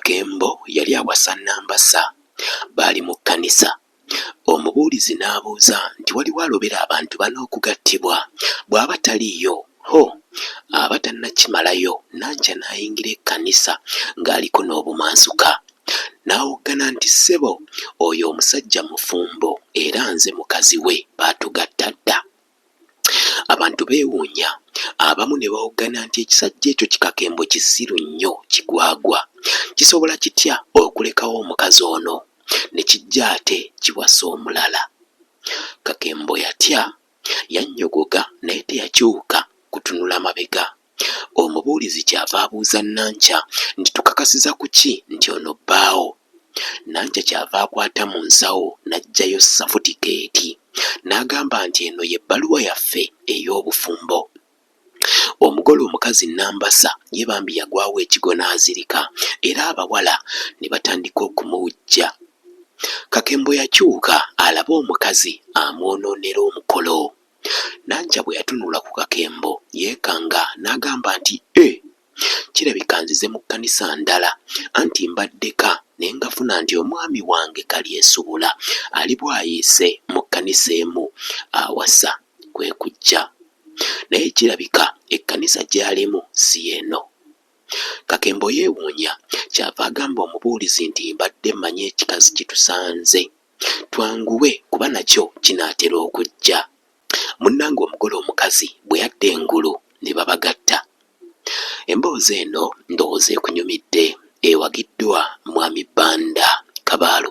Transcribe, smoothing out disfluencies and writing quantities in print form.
Kakembo yali awasa Nambasa, baali mu kkanisa. Omubuulizi n'abuuza nti waliwo alobera abantu ban'okugattibwa, bw'aba taliiyo aba tannakimalayo. Nankya n'ayingira ekkanisa ng'aliko n'obumansuka. N'awoggana nti ssebo, oyo omusajja mufumbo era nze mukazi we baatugatta dda. Abantu beewuunya, abamu ne bawoggana nti ekisajja ekyo Kakembo kisiru nnyo, kigwagwa. Kisobola kitya okulekawo omukazi ono ne kijja ate kiwasa omulala? Kakembo yatya, yannyogoga naye teyakyuka kutunula mabega. Omubuulizi kyava abuuza Nankya nti tukakasiza ku ki nti ono bbaawo? Nankya kyava akwata mu nsawo n'aggyayo safutikeeti n'agamba nti eno y'ebbaluwa yaffe ey'obufumbo. Omugole omukazi Nambasa ye bambi yagwawo ekigo n'azirika, era abawala ne batandika okumuwujja. Kakembo yakyuka alaba omukazi amwonoonera omukolo. Nankya bwe yatunula ku Kakembo yeekanga n'agamba nti kirabika nzize mu kkanisa ndala, anti mbaddeka ne ngafuna nti omwami wange Kalyesuubula ali bwayiise mu kkanisa emu awasa kwe kujja, naye kirabika ekkanisa gy'alimu si eno. Kakembo yeewuunya, kyava agamba omubuulizi nti mbadde mmanyi ekikazi kitusanze, twanguwe kuba nakyo kinaatera okujja. Munnange omugole omukazi bwe yadda engulu ne babagatta. Emboozi eno ndowooza ekunyumidde, ewagiddwa Mwami Bbanda Kabaalo.